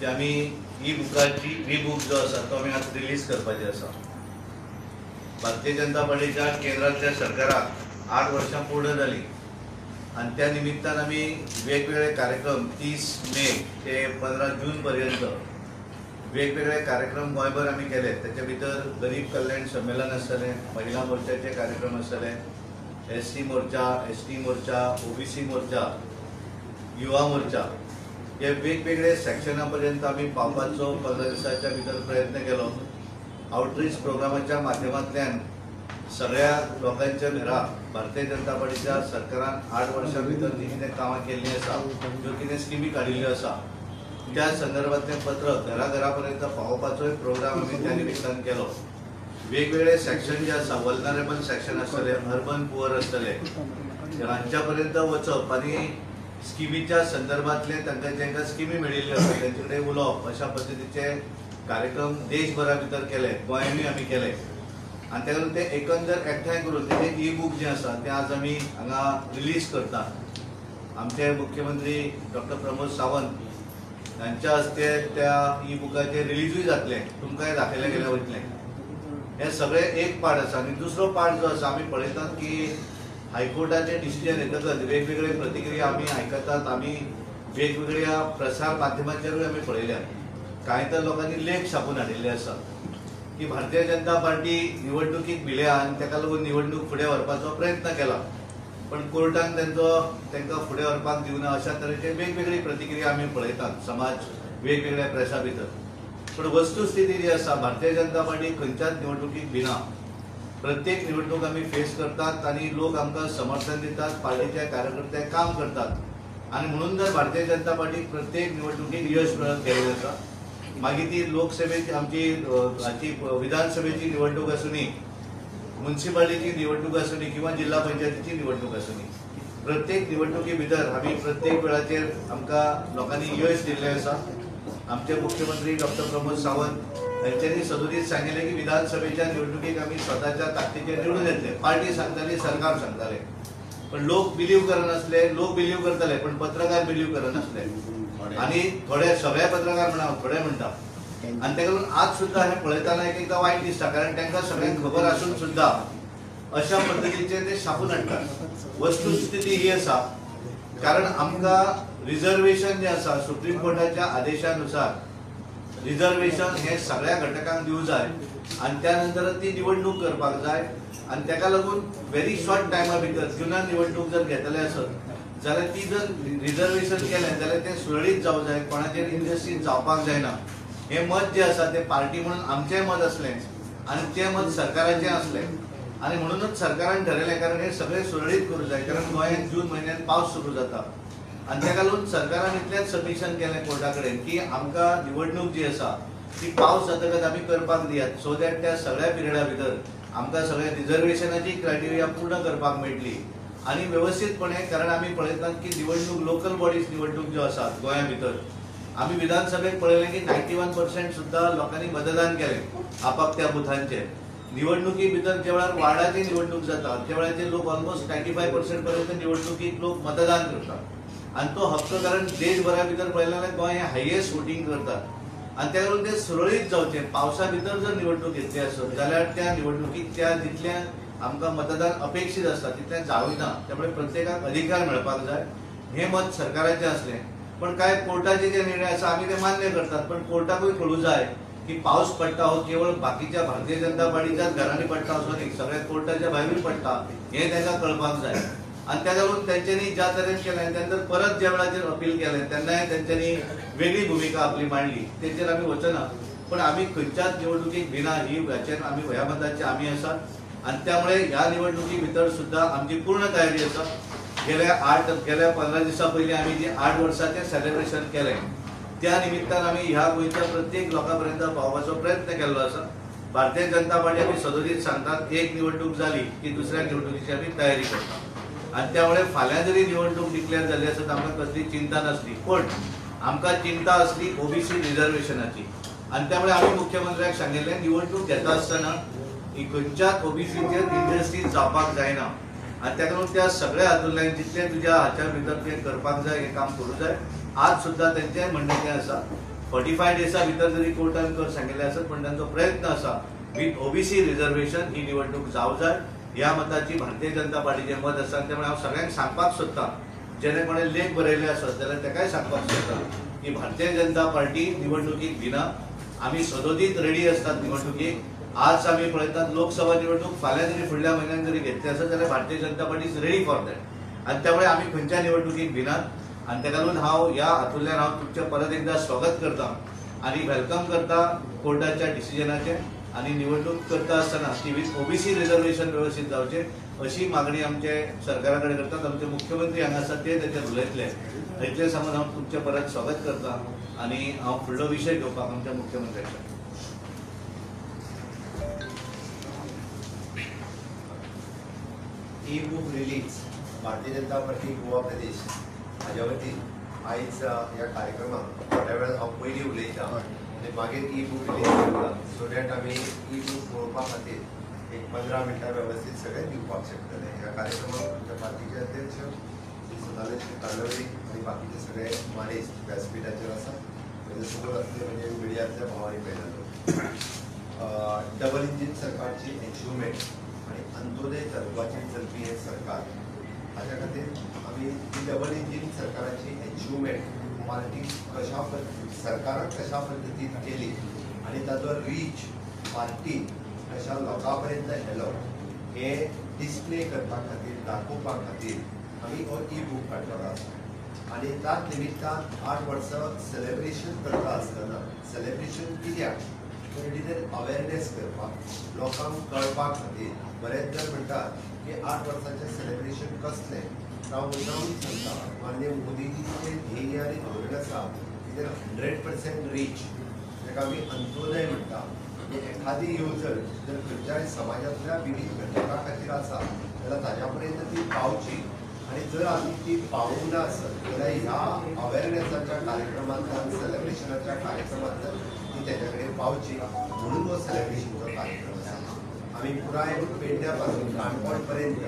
की आम्ही E book जो आसा तो आम्ही आता रिलीज करपाचे आसा। भारतीय जनता पार्टीच्या केंद्रातल्या सरकाराक 8 वर्षां पूर्ण जाली आणि त्या निमित्तान आम्ही वेगवेगळे कार्यक्रम 30 मे ते 15 जून पर्यंत वेगवेगळे कार्यक्रम गोंयभर आम्ही केले। त्याच्या भितर गरीब कल्याण संमेलन आसतले, महिला मोर्चाचे कार्यक्रम आसतले, SC मोर्चा, ST मोर्चा, OBC मोर्चा, युवा मोर्चा, हे वेगवेगळे सेक्शनापर्यंत आम्ही पावपाचो 15 दिसाच्या भितर प्रयत्न केलो। आउटरीच प्रोग्रामाच्या माध्यमांतल्यान सगळ्या लोकांच्या घरा भारतीय जनता पार्टीच्या सरकारान 8 वर्षां भितर जी कितें कामां केल्लीं आसा, ज्यो कितें स्किमी काडिल्ल्यो आसा, त्या संदर्भातलें पत्र घराघरापर्यंत पावोवपाचो प्रोग्राम आमी त्या निमित्तान केलो। वेगवेगळे सेक्शन जे आसा, वल्नरेबल सेक्शन आसतले, अर्बन पुअर आसतले, हांच्या पर्यंत वचप आनी स्किमीच्या संदर्भातले तांकां स्किमी मेळिल्ल्यो आसा तांचे कडेन उलोवप, अशा पद्दतीचे कार्यक्रम देशभरा भितर केले, गोंयांतूय आमी केले। आणि त्या ते एकंदर एकठांय करून तेजे ई बुक जे आसा ते आज आमी हांगा रिलीज करतात। आमचे मुख्यमंत्री डॉक्टर प्रमोद सावंत यांच्या हस्ते त्या ई बुकाचे रिलीजूय जातले, तुमकांय दाखयले गेले वयतले। हे सगळे एक पार्ट आसा। आणि दुसरो पार्ट जो आसा, आमी पळयतात की हायकोर्टाचे डिसिजन येतकच वेगवेगळे प्रतिक्रिया आमी आयकतात, आमी वेगवेगळ्या प्रसार माध्यमांचेरूय आमी पळयल्यात। कांय तर लोकांनी लेख छापून हाडिल्ले आसा की भारतीय जनता पार्टी निवडणुकीक भिल्या आनी ताका लागून निवडणूक फुडें व्हरपाचो प्रयत्न केला, पण कोर्टान तांकां फुडें व्हरपाक दिवना, अशा तरेचे वेगवेगळी प्रतिक्रिया आमी पळयतात समाज वेगवेगळ्या प्रेसा भितर। पण वस्तुस्थिती जी आसा, भारतीय जनता पार्टी खंयच्याच निवडणुकीक भिना। प्रत्येक निवडणूक आमी फेस करतात आणि लोक आमकां समर्थन दितात, पार्टीचे कार्यकर्ते काम करतात आणि म्हणून जर भारतीय जनता पार्टी प्रत्येक निवडणुकीक यश मेळत गेलेलें आसा। मागीर ती लोकसभेची आमची विधानसभेची निवडणूक आसूनी, म्युनिसिपालिटीची निवडणूक आसूनी किंवा जिल्हा पंचायतीची निवडणूक आसूनी, प्रत्येक निवडणुकी भितर आमी प्रत्येक वेळाचेर आमकां लोकांनी यश दिल्लें आसा। आमचे मुख्यमंत्री डॉक्टर प्रमोद सावंत यांच्यानी सदोदीत सांगिल्लें की विधानसभेच्या निवडणुकीक आमी स्वताच्या ताकदीचेर निवडून येतले। पार्टी सांगताली, सरकार सांगताले, पण लोक बिलीव करनासले। लोक बिलीव करताले पण पत्रकार बिलीव करनासले आणि थोडे सगळे पत्रकार म्हणा थोडे म्हणटा। आणि ताका लागून आज सुद्धा हे पळयतना एकदा वायट दिसता, कारण तांकां सगळ्यांक खबर आसून सुद्धा अशा पद्दतीचे ते छापून हाडटात। वस्तुस्थिती ही आसा, कारण आमकां रिजर्वेशन जे आसा, सुप्रीम कोर्टाच्या आदेशानुसार रिजर्वेशन हे सगळ्या घटकांक दिवं जाय आणि त्यानंतर ती निवडणूक करपाक जाय। आणि ताका लागून व्हेरी शॉर्ट टायमा भितर जुनान निवडणूक जर घेतले आसत जाल्यार ती जर रिजर्वेशन केलें जाल्यार तें सुरळीत जावं जाय, कोणाचेर इंडस्ट्रीज जावपाक जायना। हे मत जे आसा ते पार्टी म्हणून आमचें मत आसलें आणि तें मत सरकाराचें आसलें आणि म्हणूनच सरकारान ठरयलें, कारण हे सगळे सुरळीत करूं जाय, कारण गोंयांत जून म्हयन्यात पावस सुरू जाता आणि ताका लागून सरकारान इतलेंच सबमिशन केलें कोर्टा कडेन की आमकां निवडणूक जी आसा ती पावस जातकच आमी करपाक दियात, सो दॅट त्या सगळ्या पिरियडा भितर आमकां सगळ्या रिजर्वेशनाची क्रायटेरिया पूर्ण करपाक मेळटली आणि व्यवस्थितपणे। कारण आमी पळयतात की निवडणूक लोकल बॉडीज निवडणूक ज्यो आसात गोंया भितर, आमी विधानसभेक पळयलें की 91% सुद्धा लोकांनी मतदान केलें आपापल्या बुथांचेर। निवडणुकी भितर ज्या वेळार वार्डाची निवडणूक जाता त्या वेळाचेर लोक ऑलमोस्ट 95% पर्यंत निवडणुकीक लोक मतदान करतात आणि तो हक्क, कारण देशभरा भितर पळयलें जाल्यार गोंय हे हायेस्ट वोटींग करतात आणि त्या लागून ते सुरळीत जावचें। पावसा भितर जर निवडणूक घेतली आसत जाल्यार त्या निवडणुकीक त्या जितलें आमकां मतदान अपेक्षीत आसता तितलें जावंक ना, त्यामुळे प्रत्येकाक अधिकार मेळपाक जाय, हे मत सरकाराचें आसलें। पण काय कोर्टाचे जे निर्णय आसा आमी ते मान्य करतात, पण कोर्टाकूय कळूं जाय की पावस पडटा हो केवळ बाकीच्या भारतीय जनता पार्टीच्याच घरांनी पडटा असो न्ही, सगळ्या कोर्टाच्या भायरूय पडटा, हे तांकां कळपाक जाय। आणि त्या लागून तेंच्यांनी ज्या तरेन केलें त्यानंतर परत ज्या वेळाचेर अपील केलें तेन्नाय तेंच्यांनी वेगळी भुमिका आपली मांडली, तेचेर आमी वचना। पण आमी खंयच्याच निवडणुकीक भिना, ही हाचेर आमी ह्या मताचे आमी आसात आणि त्यामुळे ह्या निवडणुकी भितर सुद्धा आमची पूर्ण तयारी आसा। गेल्या 15 दिसां पयलीं आमी जी 8 वर्सांचें सेलिब्रेशन केलें, त्या निमित्तान आमी ह्या गोंयच्या प्रत्येक लोकां पावपाचो प्रयत्न केल्लो आसा। भारतीय जनता पार्टी आमी सदोदीत सांगतात, एक निवडणूक जाली की दुसऱ्या निवडणुकीची आमी तयारी करतात आणि त्यामुळे फाल्यां जरी निवडणूक डिक्लेअर जाली आसत आमकां कसली चिंता नासली, पण आमकां चिंता आसली OBC रिजर्वेशनाची। आणि त्यामुळे आमी मुख्यमंत्र्याक सांगिल्लें निवडणूक घेता आसतना खंयच्याच OBCचेर इंडस्ट्रीज जावपाक जायना आणि ताका लागून त्या सगळ्या हातूंतल्यान जितलें तुज्या हाच्या भितर तें करपाक जाय हें काम करूं जाय। आज सुद्धा तेंचें म्हणणें कितें आसा 45 डेसा भितर जरी कोर्टान कर सांगिल्लें आसत पण तांचो प्रयत्न आसा विथ ओबीसी रिजर्वेशन ही निवडणूक जावं जाय ह्या मताची भारतीय जनता पार्टीचें मत आसा. त्यामुळे हांव सगळ्यांक सांगपाक सोदतां जेणे कोणें लेख बरयले आसत जाल्यार ताकाय सांगपाक सोदतां की भारतीय जनता पार्टी निवडणुकीक भिना. आमी सदोदीत रेडी असतात निवडणुकीक. आज आमी पळयतात लोकसभा निवडणूक फाल्यां जरी फुडल्या म्हयन्यान जरी घेतली आसत जाल्यार Bharatiya Janata party is ready for that. आनी त्यामुळे आमी खंयच्या निवडणुकीक भिनात. आणि त्या लागून हांव ह्या हातूंतल्यान हांव तुमचें परत एकदा स्वागत करता आणि वेलकम करता कोर्टाच्या डिसिजनाचें. आणि निवडणूक करता आसतना ती विथ ओबीसी रिजर्वेशन व्यवस्थित जावचें अशी मागणी आमचे सरकारा कडेन करतात. आमचे मुख्यमंत्री हांगा आसात ते तेचेर उलयतले. इतले सांगून हांव तुमचें परत स्वागत करता आणि हांव फुडलो विशय घेवपाक आमच्या मुख्यमंत्र्याचे. ई बुक रिलीज भारतीय जनता पार्टी गोवा प्रदेश हाज्या वतीन आयज ह्या कार्यक्रमाक थोड्या वेळ हांव पयलीं उलयतां आनी मागीर ई बूक रिलीज करता सो दॅट आमी ई बूक पळोवपा खातीर एक 15 मिनटां वेवस्थीत सगळे दिवपाक शकतले. ह्या कार्यक्रमाक आमच्या पार्टीचे अध्यक्ष श्री सदानंद कांदोळी आनी बाकीचे सगळे मानेस्त व्यासपीठाचेर आसा. तेजे समोर आसले म्हणजे मिडियातल्या भावांनी पळयला डबल इंजीन सरकारची अचिवमेंट आनी अंत्योदय तत्वाचेर चलपी हें सरकार हाच्या खातीर आमी ही डबल इंजीन सरकाराची अचिवमेंट पार्टी कशा सरकारान कशा पद्दतीन केली आनी ताचो रीच पार्टी कशा लोकां पर्यंत येलो हे डिस्प्ले करपा खातीर दाखोवपा खातीर आमी हो ई बूक काडलेलो आसा. आनी त्याच निमित्तान 8 वर्सां सेलेब्रेशन करता आसतना सेलेब्रेशन कित्याक तर इट इज अवेरनेस करपाक लोकांक कळपा खातीर. बरेच जण म्हणटात की 8 वर्सांचें सेलेब्रेशन कसलें. हांव मुद्दाम सांगता माननीय मोदीजीचें ध्येय आनी धोरण आसा की 100% रीच ताका आमी अंत्योदय म्हणटा. एखादी येवजण जर खंयच्याय समाजांतल्या विविध घटकां खातीर आसा जाल्यार ताज्या पर्यंत ती पावची. आनी जर आमी ती पावूंक ना आसत जाल्यार ह्या अवेरनेसाच्या कार्यक्रमांतल्यान सेलेब्रेशनाच्या कार्यक्रमांतल्यान ती तेच्या कडेन पावची म्हणून हो सेलेब्रेशनचो कार्यक्रम आसा. आमी पुराय पेडण्या पासून काणकोण पर्यंत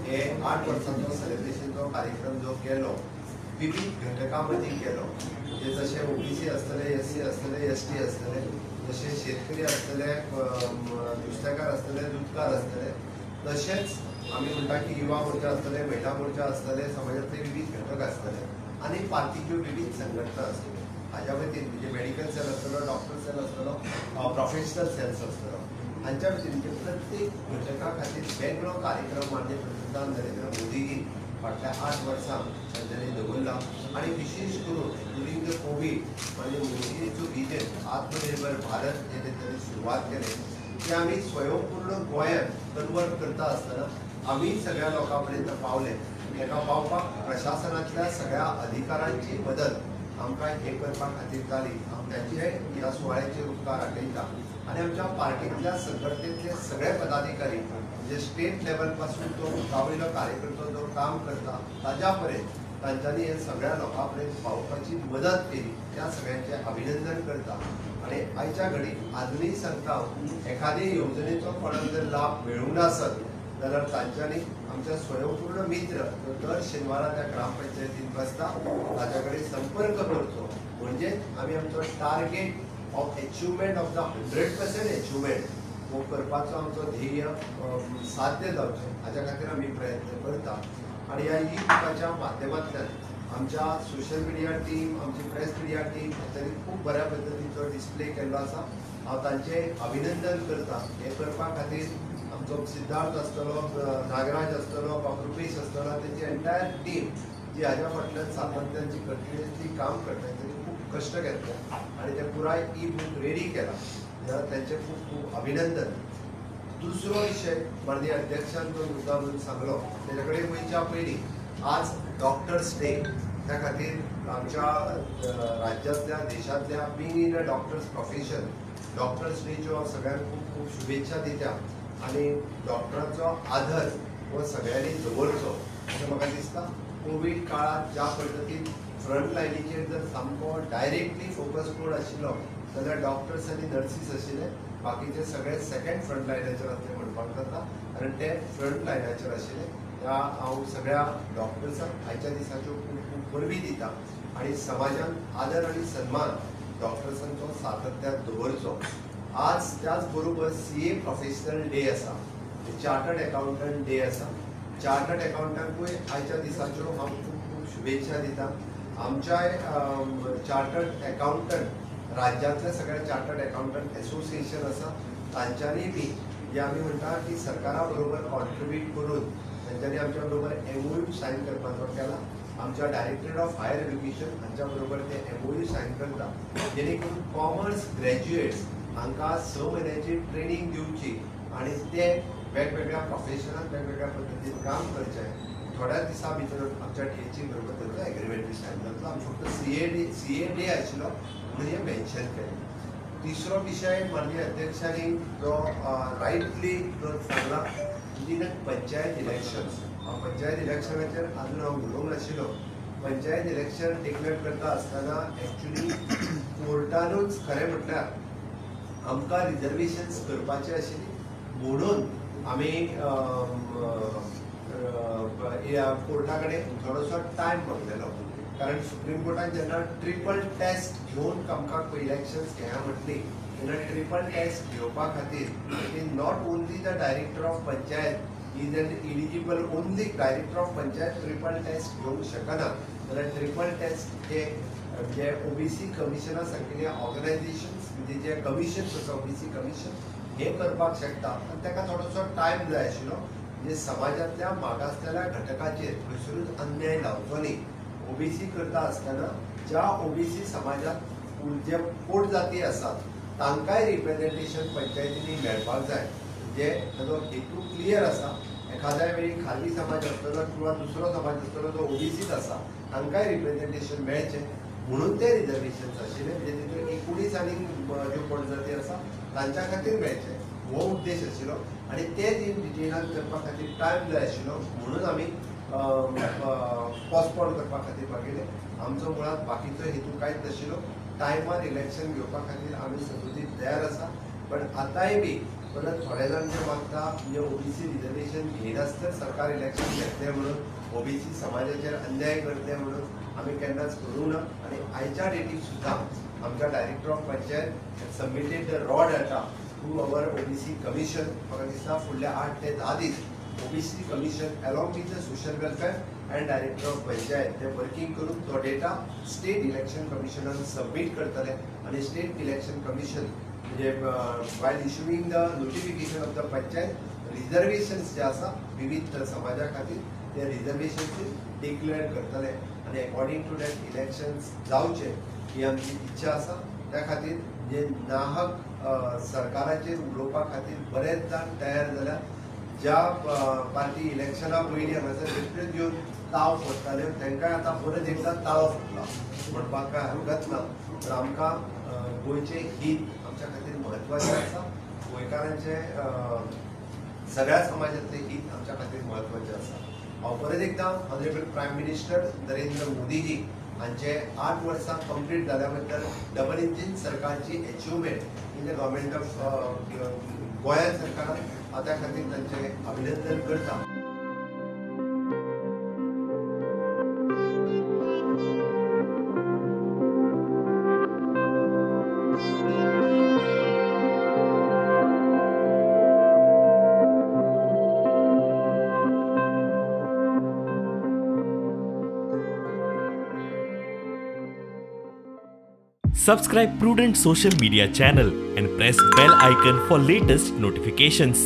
हे 8 वर्सांचो सेलेब्रेशनचो कार्यक्रम जो केलो विविध घटकां मदीं केलो. म्हणजे जशे ओबीसी आसतले, एससी आसतले, एसटी आसतले, जशे शेतकरी आसतले, नुस्तेकार आसतले, दूधकार आसतले, तशेंच आमी म्हणटा की युवा मोर्चा आसतले, महिला मोर्चा आसतले, समाजातले विविध घटक आसतले आनी पार्टीच्यो विविध संघटना आसतल्यो. हाज्या वतीन म्हणजे मेडिकल सेल आसतलो, डॉक्टर सेल आसतलो, प्रोफेशनल सेल्स आसतलो. हांच्या भितर प्रत्येक घटका खातीर वेगळो कार्यक्रम माननीय पंतप्रधान नरेंद्र मोदीजीन फाटल्या 8 वर्सां तांच्यांनी दवरला. आनी विशेश करून ड्युरींग द कोवीड माननीय मोदीजीचो विजन आत्मनिर्भर भारत हे तांणी सुरवात केले की आमी स्वयंपूर्ण गोंयांत कन्वर्ट करता आसतना आमी सगळ्या लोकां पर्यंत पावले. हेका पावपाक प्रशासनातल्या सगळ्या अधिकाऱ्यांची मदत आमकां हे करपा खातीर जाली. हांव तांचे ह्या सुवाळ्याचेर उपकार आठयता. आनी आमच्या पार्टींतल्या संघटनेतले सगळे पदाधिकारी म्हणजे स्टेट लेवल पासून तो गांवयलो कार्यकर्तो जो काम करता ताज्या पर्यंत तांच्यांनी हे सगळ्या लोकां पर्यंत पावपाची मदत केली. त्या सगळ्यांचे अभिनंदन करता. आनी आयच्या घडीक आजुनूय सांगता एखादे येवजणेचो कोणाक जर लाभ मेळूंक नासत जाल्यार तांच्यांनी आमच्या स्वयंपूर्ण मित्र दर शेनवारा त्या ग्रामपंचायतीन बसता ताच्या कडेन संपर्क करचो म्हणजे आमी आमचो target of achievement of the 100% achievement हो करपाचो आमचो ध्येय साध्य जावचें हाच्या खातीर आमी प्रयत्न करता. आनी ह्या ई बुकाच्या माध्यमांतल्यान आमच्या सोशल मिडिया टीम आमची प्रेस मिडिया टीम हांच्यांनी खूब बऱ्या पद्दतीचो डिस्प्ले केल्लो आसा. हांव तांचें अभिनंदन करता. हे करपा खातीर आमचो सिद्धार्थ आसतलो, नागराज आसतलो, रुपेश आसतलो, तेची एंटायर टीम जी हाज्या फाटल्यान सातत्यान जी कंटिन्युअसली काम करता तांणी खूब कश्ट घेतले आनी ते पुराय ई बूक रेडी केला जाल्यार तांचें खूब खूब अभिनंदन. दुसरो विशय माननीय अध्यक्षान जो मुद्दा म्हणून सांगलो तेजे कडेन वयच्या पयलीं आज डॉक्टर्स डे त्या खातीर आमच्या राज्यांतल्या देशांतल्या being in a doctors profession doctors डेच्यो सगळ्यांक खूब खूब शुभेच्छा दित्या. आनी डॉक्टरांचो आदर हो सगळ्यांनी दवरचो अशें म्हाका दिसता. कोवीड काळांत ज्या पद्दतीन फ्रंट लायनीचेर जर सामको डायरेक्टली फोकस कोण आशिल्लो जाल्यार डॉक्टर्स आनी नर्सीस आशिल्ले. बाकीचे सगळे सेकंड फ्रंट लायनाचेर असले म्हणपाक जाता कारण ते फ्रंट लायनाचेर आशिल्ले. त्या हांव सगळ्या डॉक्टर्सांक आयच्या दिसाच्यो खूब खूब परबी दिता आनी समाजान आदर आनी सन्मान डॉक्टर्सांचो सातत्यान दवरचो. आज त्याच बरोबर CA प्रोफेशनल डे आसा, चार्टर्ड अकाउंटंट डे आसा. चार्टर्ड अकाउंटंटूय आयच्या दिसाच्यो हांव खूब खूब शुभेच्छा दिता. आमच्या चार्टर्ड अकाउंटंट राज्यांतले सगळे चार्टर्ड अकाउंटंट असोसिएशन आसा, तांच्यांनी बी जे आमी म्हणटा की सरकारा बरोबर कॉन्ट्रिब्यूट करून तांच्यांनी आमच्या बरोबर MOU सायन करपाचो केला. आमच्या डायरेक्टरेट ऑफ हायर एज्युकेशन हांच्या बरोबर ते MOU सायन करता, जेणे करून कॉमर्स ग्रॅज्युएट्स हांकां 6 म्हयन्याची ट्रेनिंग दिवची आणि ते वेगवेगळ्या प्रोफेशनात वेगवेगळ्या पद्दतीन काम करचें. थोड्या दिसा भितर आमच्या DHC बरोबर तांचो एग्रीमेंट सायन जातलो. आमी फक्त CA डे आशिल्लो म्हणून हें मेन्शन केलें. तिसरो विशय माननीय अध्यक्षांनी जो रायटली जो सांगला की पंचायत इलेक्शन्स. पंचायत इलेक्शनाचेर अजून हांव उलोवंक नाशिल्लो. पंचायत इलेक्शन डिक्लेअर करता आसतना एक्चुली कोर्टानूच खरें म्हटल्यार आमकां रिजर्वेशन्स करपाची आशिल्ली म्हणून आमी कोर्टा कडेन थोडोसो टायम मागलेलो. कारण सुप्रीम कोर्टान जेन्ना ट्रिपल टेस्ट घेवन आमकां इलेक्शन्स घेया म्हटली तेन्ना ट्रिपल टेस्ट घेवपा खातीर not only the director of panchayat is an eligible, only director of panchayat triple test घेवंक शकना. जाल्यार ट्रिपल टेस्ट जे OBC कमिशनां सांगिल्ले ऑर्गनायझेशन्स म्हणजे जे कमिशन्स आसा OBC कमिशन हे करपाक शकता. आनी ताका थोडोसो टायम जाय आशिल्लो म्हणजे समाजांतल्या मागासलेल्या घटकाचेर खंयसरूच अन्याय जावचो न्ही. OBC करता आसतना ज्या OBC समाजांत जे पोट जाती आसात तांकांय रिप्रेझेंटेशन पंचायतींनी मेळपाक जाय. जे ताजो हेतू क्लियर आसा. एखाद्या वेळी खाली समाज आसतलो किंवा दुसरो समाज आसतलो जो OBCच आसा तांकांय रिप्रेझेंटेशन मेळचें म्हणून ते रिजर्वेशन्स आशिल्ले. म्हणजे तितून 19 आनीक ज्यो पोट जाती आसा तांच्या खातीर मेळचें हो उद्देश आशिल्लो. आनी ते डिटेलान करपा खातीर टायम जाय आशिल्लो म्हणून आमी पोस्टपोन करपा खातीर मागिल्ले. आमचो मुळात बाकीचो हेतू कांयच नाशिल्लो. टायमार इलेक्शन घेवपा खातीर आमी सगळीं तयार आसा. पण आतांय बी परत थोडे जाण जे मागता म्हणजे OBC रिजर्वेशन घेयनासतना सरकार इलेक्शन घेतलें म्हणून OBC समाजाचेर अन्याय करतले म्हणून आमी केन्नाच करूं ना. आनी आयच्या डेटीक सुद्दां आमच्या director of panchayat submitted the raw data to our OBC commission. म्हाका दिसता फुडल्या 8 ते 10 दीस OBC commission along with the social welfare and director of panchayat ते वर्किंग करून तो डेटा स्टेट इलेक्शन कमिशनान सबमीट करतले. आनी स्टेट इलेक्शन कमिशन म्हणजे वायल issuing the notification of the panchayat reservations जे आसा विविध समाजा खातीर ते रिजर्वेशन्स डिक्लेअर करतले. आनी अकॉर्डिंग टू दॅट इलेक्शन्स जावचे ही आमची इच्छा आसा. त्या खातीर जे नाहक सरकाराचेर उलोवपा खातीर बरेच जाण तयार जाल्यात. ज्या पार्टी इलेक्शना पयलीं हांगासर वेगळ्यो घेवन ताव फोडटाल्यो तांकांय आतां परत एकदां ताळो फुटला म्हणपाक काय हरकत ना. तर आमकां गोंयचें हीत आमच्या खातीर म्हत्वाचें आसा. गोंयकारांचे सगळ्या समाजातलें हीत आमच्या खातीर म्हत्वाचें आसा. हांव परत एकदां honourable prime minister Narendra Modiji हांचे 8 वर्सां कंप्लीट जाल्या बद्दल डबल इंजीन सरकारची achievement in the government of Goem सरकारान हांव त्या खातीर तांचें अभिनंदन करता. Subscribe Prudent social media channel and press bell icon for latest notifications.